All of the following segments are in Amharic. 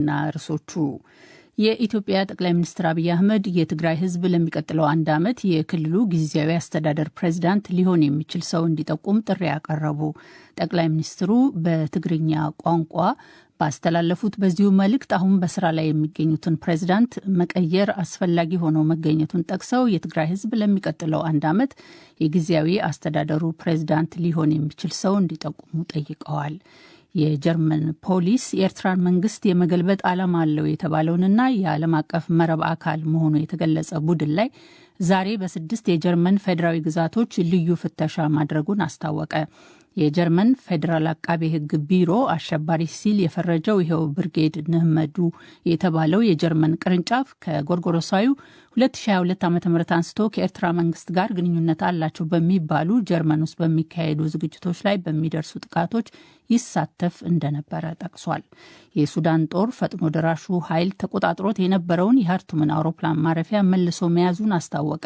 እና ርዕሶቹ የኢትዮጵያ ጠቅላይ ሚኒስትር አብይ አህመድ የትግራይ ህዝብ ለሚቀጥለው አንድ ዓመት የክልሉ ጊዜያዊ አስተዳደር ፕሬዝዳንት ሊሆን የሚችል ሰው እንዲጠቁም ጥሪ ያቀረቡ። ጠቅላይ ሚኒስትሩ በትግርኛ ቋንቋ ባስተላለፉት በዚሁ መልእክት አሁን በስራ ላይ የሚገኙትን ፕሬዝዳንት መቀየር አስፈላጊ ሆኖ መገኘቱን ጠቅሰው የትግራይ ህዝብ ለሚቀጥለው አንድ ዓመት የጊዜያዊ አስተዳደሩ ፕሬዝዳንት ሊሆን የሚችል ሰው እንዲጠቁሙ ጠይቀዋል። የጀርመን ፖሊስ የኤርትራን መንግስት የመገልበጥ ዓላማ አለው የተባለውንና የዓለም አቀፍ መረብ አካል መሆኑ የተገለጸ ቡድን ላይ ዛሬ በ6 የጀርመን ፌዴራዊ ግዛቶች ልዩ ፍተሻ ማድረጉን አስታወቀ። የጀርመን ፌዴራል አቃቤ ህግ ቢሮ አሸባሪ ሲል የፈረጀው ይኸው ብርጌድ ንህመዱ የተባለው የጀርመን ቅርንጫፍ ከጎርጎሮሳዊ 2022 ዓ.ም አንስቶ ከኤርትራ መንግስት ጋር ግንኙነት አላቸው በሚባሉ ጀርመን ውስጥ በሚካሄዱ ዝግጅቶች ላይ በሚደርሱ ጥቃቶች ይሳተፍ እንደነበረ ጠቅሷል። የሱዳን ጦር ፈጥኖ ደራሹ ኃይል ተቆጣጥሮት የነበረውን የሀርቱምን አውሮፕላን ማረፊያ መልሶ መያዙን አስታወቀ።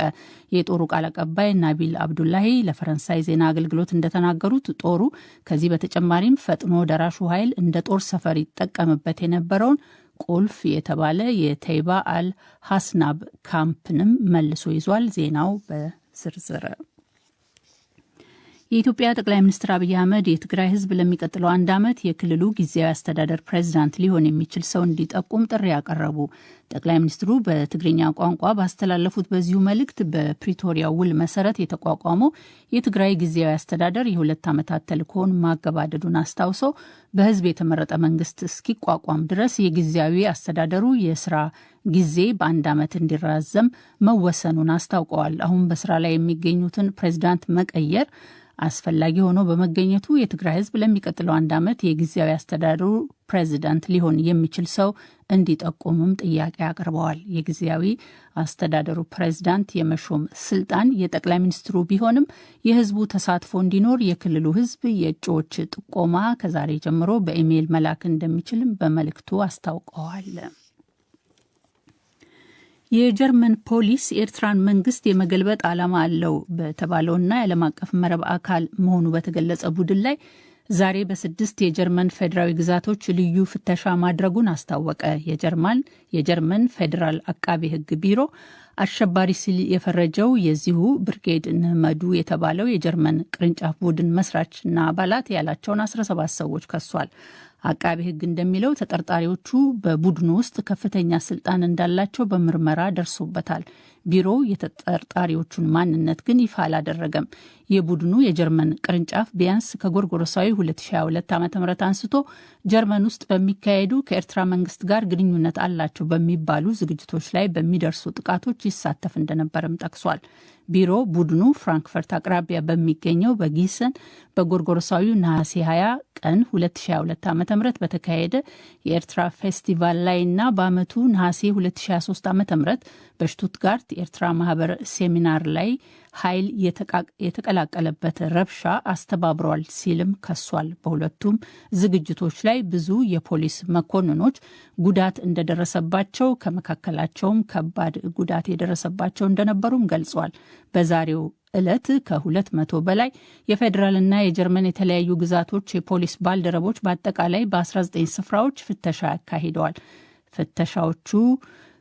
የጦሩ ቃል አቀባይ ናቢል አብዱላሂ ለፈረንሳይ ዜና አገልግሎት እንደተናገሩት ጦሩ ከዚህ በተጨማሪም ፈጥኖ ደራሹ ኃይል እንደ ጦር ሰፈር ይጠቀምበት የነበረውን ቁልፍ የተባለ የተይባ አል ሐስናብ ካምፕንም መልሶ ይዟል። ዜናው በዝርዝር። የኢትዮጵያ ጠቅላይ ሚኒስትር አብይ አህመድ የትግራይ ህዝብ ለሚቀጥለው አንድ ዓመት የክልሉ ጊዜያዊ አስተዳደር ፕሬዝዳንት ሊሆን የሚችል ሰው እንዲጠቁም ጥሪ ያቀረቡ። ጠቅላይ ሚኒስትሩ በትግርኛ ቋንቋ ባስተላለፉት በዚሁ መልእክት በፕሪቶሪያ ውል መሰረት የተቋቋመው የትግራይ ጊዜያዊ አስተዳደር የ2 ዓመታት ተልእኮውን ማገባደዱን አስታውሰው በህዝብ የተመረጠ መንግስት እስኪቋቋም ድረስ የጊዜያዊ አስተዳደሩ የስራ ጊዜ በአንድ ዓመት እንዲራዘም መወሰኑን አስታውቀዋል። አሁን በስራ ላይ የሚገኙትን ፕሬዝዳንት መቀየር አስፈላጊ ሆኖ በመገኘቱ የትግራይ ህዝብ ለሚቀጥለው አንድ ዓመት የጊዜያዊ አስተዳደሩ ፕሬዝዳንት ሊሆን የሚችል ሰው እንዲጠቁምም ጥያቄ አቅርበዋል። የጊዜያዊ አስተዳደሩ ፕሬዝዳንት የመሾም ስልጣን የጠቅላይ ሚኒስትሩ ቢሆንም የህዝቡ ተሳትፎ እንዲኖር የክልሉ ህዝብ የእጩዎች ጥቆማ ከዛሬ ጀምሮ በኢሜይል መላክ እንደሚችልም በመልእክቱ አስታውቀዋል። የጀርመን ፖሊስ የኤርትራን መንግስት የመገልበጥ ዓላማ አለው በተባለውና የዓለም አቀፍ መረብ አካል መሆኑ በተገለጸ ቡድን ላይ ዛሬ በ6 የጀርመን ፌዴራዊ ግዛቶች ልዩ ፍተሻ ማድረጉን አስታወቀ። የጀርመን ፌዴራል አቃቤ ህግ ቢሮ አሸባሪ ሲል የፈረጀው የዚሁ ብርጌድ ንህመዱ የተባለው የጀርመን ቅርንጫፍ ቡድን መስራችና አባላት ያላቸውን 17 ሰዎች ከሷል። አቃቤ ህግ እንደሚለው ተጠርጣሪዎቹ በቡድኑ ውስጥ ከፍተኛ ስልጣን እንዳላቸው በምርመራ ደርሶበታል። ቢሮው የተጠርጣሪዎቹን ማንነት ግን ይፋ አላደረገም። የቡድኑ የጀርመን ቅርንጫፍ ቢያንስ ከጎርጎሮሳዊ 2022 ዓ.ም አንስቶ ጀርመን ውስጥ በሚካሄዱ ከኤርትራ መንግስት ጋር ግንኙነት አላቸው በሚባሉ ዝግጅቶች ላይ በሚደርሱ ጥቃቶች ይሳተፍ እንደነበርም ጠቅሷል። ቢሮ ቡድኑ ፍራንክፈርት አቅራቢያ በሚገኘው በጊሰን በጎርጎሮሳዊ ነሐሴ 20 ቀን 2022 ዓ.ም በተካሄደ የኤርትራ ፌስቲቫል ላይና በአመቱ ነሐሴ 2023 ዓ.ም በሽቱትጋርት የኤርትራ ማህበር ሴሚናር ላይ ኃይል የተቀላቀለበት ረብሻ አስተባብሯል ሲልም ከሷል። በሁለቱም ዝግጅቶች ላይ ብዙ የፖሊስ መኮንኖች ጉዳት እንደደረሰባቸው ከመካከላቸውም ከባድ ጉዳት የደረሰባቸው እንደነበሩም ገልጿል። በዛሬው ዕለት ከ200 በላይ የፌዴራልና የጀርመን የተለያዩ ግዛቶች የፖሊስ ባልደረቦች በአጠቃላይ በ19 ስፍራዎች ፍተሻ ያካሂደዋል። ፍተሻዎቹ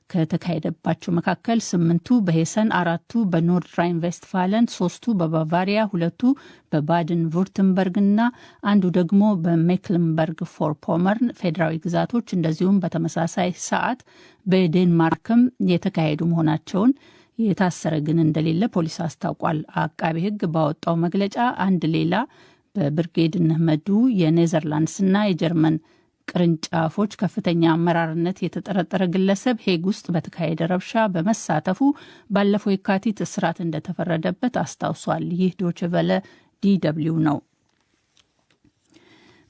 ከተካሄደባቸው መካከል 8ቱ በሄሰን፣ 4ቱ በኖርድ ራይን ቬስትፋለን፣ 3ቱ በባቫሪያ፣ 2ቱ በባድን ቩርትንበርግና አንዱ ደግሞ በሜክልንበርግ ፎር ፖመርን ፌዴራዊ ግዛቶች እንደዚሁም በተመሳሳይ ሰዓት በዴንማርክም የተካሄዱ መሆናቸውን የታሰረ ግን እንደሌለ ፖሊስ አስታውቋል። አቃቤ ሕግ ባወጣው መግለጫ አንድ ሌላ በብርጌድ ንህመዱ የኔዘርላንድስና የጀርመን ቅርንጫፎች ከፍተኛ አመራርነት የተጠረጠረ ግለሰብ ሄግ ውስጥ በተካሄደ ረብሻ በመሳተፉ ባለፈው የካቲት እስራት እንደተፈረደበት አስታውሷል። ይህ ዶይቼ ቬለ ዲደብሊው ነው።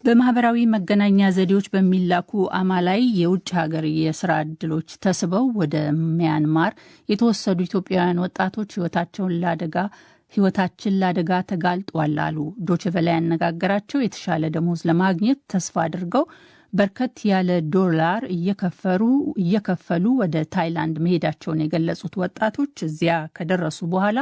በማህበራዊ መገናኛ ዘዴዎች በሚላኩ አማላይ የውጭ ሀገር የስራ ዕድሎች ተስበው ወደ ሚያንማር የተወሰዱ ኢትዮጵያውያን ወጣቶች ህይወታችን ለአደጋ ተጋልጧል አሉ። ዶይቼ ቬለ ያነጋገራቸው የተሻለ ደሞዝ ለማግኘት ተስፋ አድርገው በርከት ያለ ዶላር እየከፈሉ ወደ ታይላንድ መሄዳቸውን የገለጹት ወጣቶች እዚያ ከደረሱ በኋላ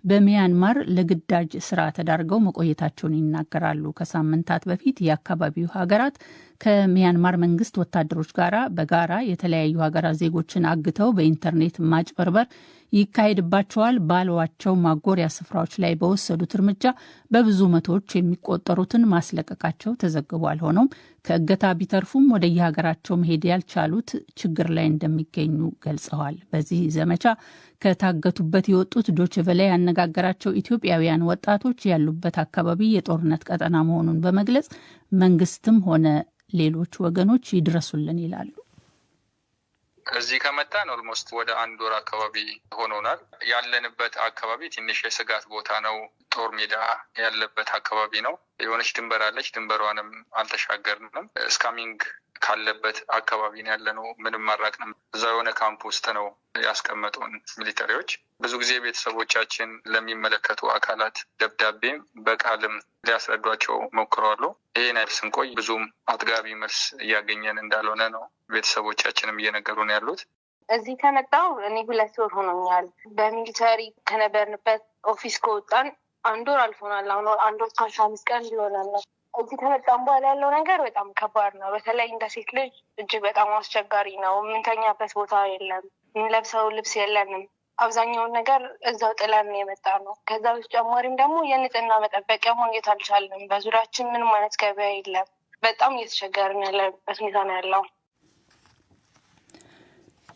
በሚያንማር ለግዳጅ ስራ ተዳርገው መቆየታቸውን ይናገራሉ። ከሳምንታት በፊት የአካባቢው ሀገራት ከሚያንማር መንግስት ወታደሮች ጋር በጋራ የተለያዩ ሀገራት ዜጎችን አግተው በኢንተርኔት ማጭበርበር ይካሄድባቸዋል ባሏቸው ማጎሪያ ስፍራዎች ላይ በወሰዱት እርምጃ በብዙ መቶዎች የሚቆጠሩትን ማስለቀቃቸው ተዘግቧል። ሆኖም ከእገታ ቢተርፉም ወደ የሀገራቸው መሄድ ያልቻሉት ችግር ላይ እንደሚገኙ ገልጸዋል። በዚህ ዘመቻ ከታገቱበት የወጡት ዶይቼ ቬለ ያነጋገራቸው ኢትዮጵያውያን ወጣቶች ያሉበት አካባቢ የጦርነት ቀጠና መሆኑን በመግለጽ መንግስትም ሆነ ሌሎች ወገኖች ይድረሱልን ይላሉ። እዚህ ከመጣን ኦልሞስት ወደ 1 ወር አካባቢ ሆኖናል። ያለንበት አካባቢ ትንሽ የስጋት ቦታ ነው። ጦር ሜዳ ያለበት አካባቢ ነው። የሆነች ድንበር አለች። ድንበሯንም አልተሻገርንም። ስካሚንግ ካለበት አካባቢ ነው ያለነው። ምንም ማራቅንም እዛ የሆነ ካምፕ ውስጥ ነው ያስቀመጡን ሚሊተሪዎች። ብዙ ጊዜ ቤተሰቦቻችን ለሚመለከቱ አካላት ደብዳቤም በቃልም ሊያስረዷቸው ሞክረዋል። ይሄን አይነት ስንቆይ ብዙም አጥጋቢ መልስ እያገኘን እንዳልሆነ ነው ቤተሰቦቻችንም እየነገሩን ያሉት። እዚህ ከመጣሁ እኔ 2 ወር ሆኖኛል። በሚሊተሪ ከነበርንበት ኦፊስ ከወጣን 1 ወር አልፎናል። አሁን 1 ወር ከ15 ቀን ይሆናል። እዚህ ከመጣን በኋላ ያለው ነገር በጣም ከባድ ነው። በተለይ እንደ ሴት ልጅ እጅግ በጣም አስቸጋሪ ነው። የምንተኛበት ቦታ የለም፣ የምንለብሰው ልብስ የለንም። አብዛኛውን ነገር እዛው ጥለን የመጣ ነው። ከዛ በተጨማሪም ደግሞ የንጽህና መጠበቂያ ማግኘት አልቻልንም። በዙሪያችን ምንም አይነት ገበያ የለም። በጣም እየተቸገርን ያለበት ሁኔታ ነው ያለው።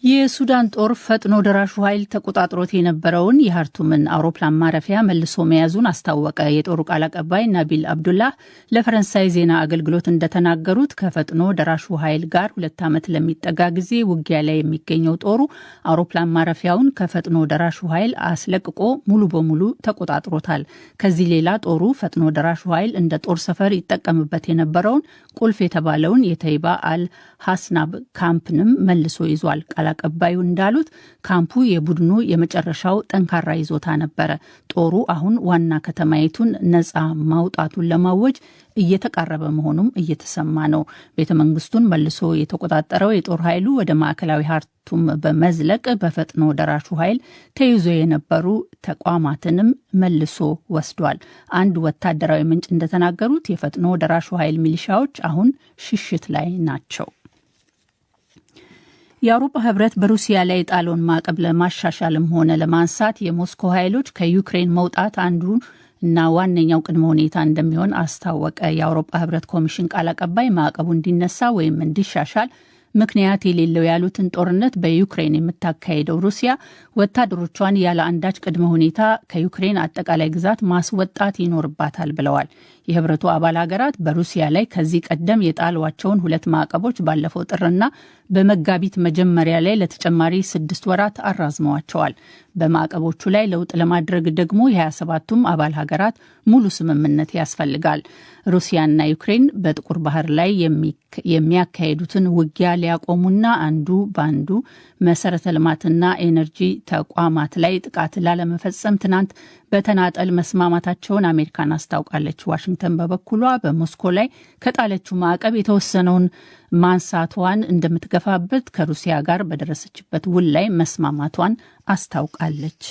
የሱዳን ጦር ፈጥኖ ደራሹ ኃይል ተቆጣጥሮት የነበረውን የካርቱምን አውሮፕላን ማረፊያ መልሶ መያዙን አስታወቀ። የጦሩ ቃል አቀባይ ናቢል አብዱላህ ለፈረንሳይ ዜና አገልግሎት እንደተናገሩት ከፈጥኖ ደራሹ ኃይል ጋር 2 ዓመት ለሚጠጋ ጊዜ ውጊያ ላይ የሚገኘው ጦሩ አውሮፕላን ማረፊያውን ከፈጥኖ ደራሹ ኃይል አስለቅቆ ሙሉ በሙሉ ተቆጣጥሮታል። ከዚህ ሌላ ጦሩ ፈጥኖ ደራሹ ኃይል እንደ ጦር ሰፈር ይጠቀምበት የነበረውን ቁልፍ የተባለውን የተይባ አል ሐስናብ ካምፕንም መልሶ ይዟል። ቃል አቀባዩ እንዳሉት ካምፑ የቡድኑ የመጨረሻው ጠንካራ ይዞታ ነበረ። ጦሩ አሁን ዋና ከተማይቱን ነፃ ማውጣቱን ለማወጅ እየተቃረበ መሆኑም እየተሰማ ነው። ቤተ መንግስቱን መልሶ የተቆጣጠረው የጦር ኃይሉ ወደ ማዕከላዊ ካርቱም በመዝለቅ በፈጥኖ ደራሹ ኃይል ተይዞ የነበሩ ተቋማትንም መልሶ ወስዷል። አንድ ወታደራዊ ምንጭ እንደተናገሩት የፈጥኖ ደራሹ ኃይል ሚሊሻዎች አሁን ሽሽት ላይ ናቸው። የአውሮፓ ህብረት በሩሲያ ላይ የጣለውን ማዕቀብ ለማሻሻልም ሆነ ለማንሳት የሞስኮ ኃይሎች ከዩክሬን መውጣት አንዱ እና ዋነኛው ቅድመ ሁኔታ እንደሚሆን አስታወቀ። የአውሮፓ ህብረት ኮሚሽን ቃል አቀባይ ማዕቀቡ እንዲነሳ ወይም እንዲሻሻል ምክንያት የሌለው ያሉትን ጦርነት በዩክሬን የምታካሄደው ሩሲያ ወታደሮቿን ያለ አንዳች ቅድመ ሁኔታ ከዩክሬን አጠቃላይ ግዛት ማስወጣት ይኖርባታል ብለዋል። የህብረቱ አባል ሀገራት በሩሲያ ላይ ከዚህ ቀደም የጣሏቸውን 2 ማዕቀቦች ባለፈው ጥርና በመጋቢት መጀመሪያ ላይ ለተጨማሪ 6 ወራት አራዝመዋቸዋል። በማዕቀቦቹ ላይ ለውጥ ለማድረግ ደግሞ የ27ቱም አባል ሀገራት ሙሉ ስምምነት ያስፈልጋል። ሩሲያና ዩክሬን በጥቁር ባህር ላይ የሚያካሄዱትን ውጊያ ሊያቆሙና አንዱ በአንዱ መሰረተ ልማትና ኤነርጂ ተቋማት ላይ ጥቃት ላለመፈጸም ትናንት በተናጠል መስማማታቸውን አሜሪካን አስታውቃለች። ዋሽንግተን በበኩሏ በሞስኮ ላይ ከጣለችው ማዕቀብ የተወሰነውን ማንሳቷን እንደምትገፋበት ከሩሲያ ጋር በደረሰችበት ውል ላይ መስማማቷን አስታውቃለች።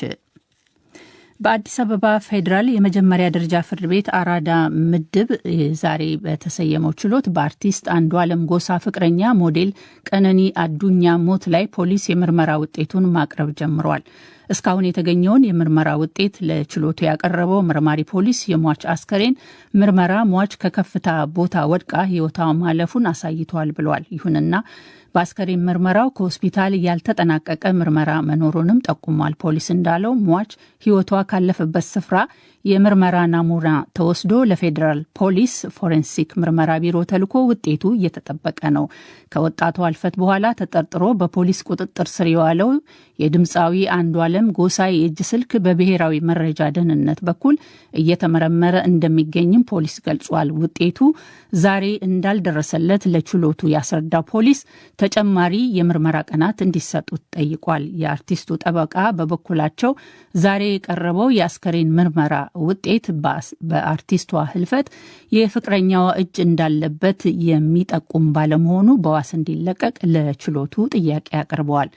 በአዲስ አበባ ፌዴራል የመጀመሪያ ደረጃ ፍርድ ቤት አራዳ ምድብ ዛሬ በተሰየመው ችሎት በአርቲስት አንዱዓለም ጎሳ ፍቅረኛ ሞዴል ቀነኒ አዱኛ ሞት ላይ ፖሊስ የምርመራ ውጤቱን ማቅረብ ጀምሯል። እስካሁን የተገኘውን የምርመራ ውጤት ለችሎቱ ያቀረበው መርማሪ ፖሊስ የሟች አስከሬን ምርመራ ሟች ከከፍታ ቦታ ወድቃ ሕይወቷ ማለፉን አሳይቷል ብሏል። ይሁንና በአስከሬን ምርመራው ከሆስፒታል ያልተጠናቀቀ ምርመራ መኖሩንም ጠቁሟል። ፖሊስ እንዳለው ሟች ሕይወቷ ካለፈበት ስፍራ የምርመራ ናሙና ተወስዶ ለፌዴራል ፖሊስ ፎሬንሲክ ምርመራ ቢሮ ተልኮ ውጤቱ እየተጠበቀ ነው። ከወጣቷ ህልፈት በኋላ ተጠርጥሮ በፖሊስ ቁጥጥር ስር የዋለው የድምፃዊ አንዱዓለም ጎሳ የእጅ ስልክ በብሔራዊ መረጃ ደህንነት በኩል እየተመረመረ እንደሚገኝም ፖሊስ ገልጿል። ውጤቱ ዛሬ እንዳልደረሰለት ለችሎቱ ያስረዳው ፖሊስ ተጨማሪ የምርመራ ቀናት እንዲሰጡት ጠይቋል። የአርቲስቱ ጠበቃ በበኩላቸው ዛሬ የቀረበው የአስከሬን ምርመራ ውጤት በአርቲስቷ ህልፈት የፍቅረኛዋ እጅ እንዳለበት የሚጠቁም ባለመሆኑ በዋስ እንዲለቀቅ ለችሎቱ ጥያቄ አቅርበዋል።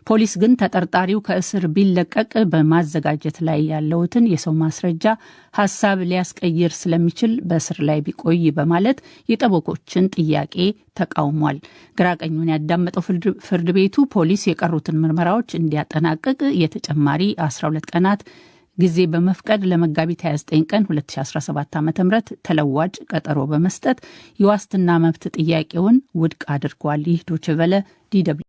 ፖሊስ ግን ተጠርጣሪው ከእስር ቢለቀቅ በማዘጋጀት ላይ ያለውትን የሰው ማስረጃ ሀሳብ ሊያስቀይር ስለሚችል በእስር ላይ ቢቆይ በማለት የጠበቆችን ጥያቄ ተቃውሟል። ግራቀኙን ያዳመጠው ፍርድ ቤቱ ፖሊስ የቀሩትን ምርመራዎች እንዲያጠናቅቅ የተጨማሪ 12 ቀናት ጊዜ በመፍቀድ ለመጋቢት 29 ቀን 2017 ዓ.ም ተለዋጭ ቀጠሮ በመስጠት የዋስትና መብት ጥያቄውን ውድቅ አድርጓል። ይህ ዶይቼ ቬለ ዲ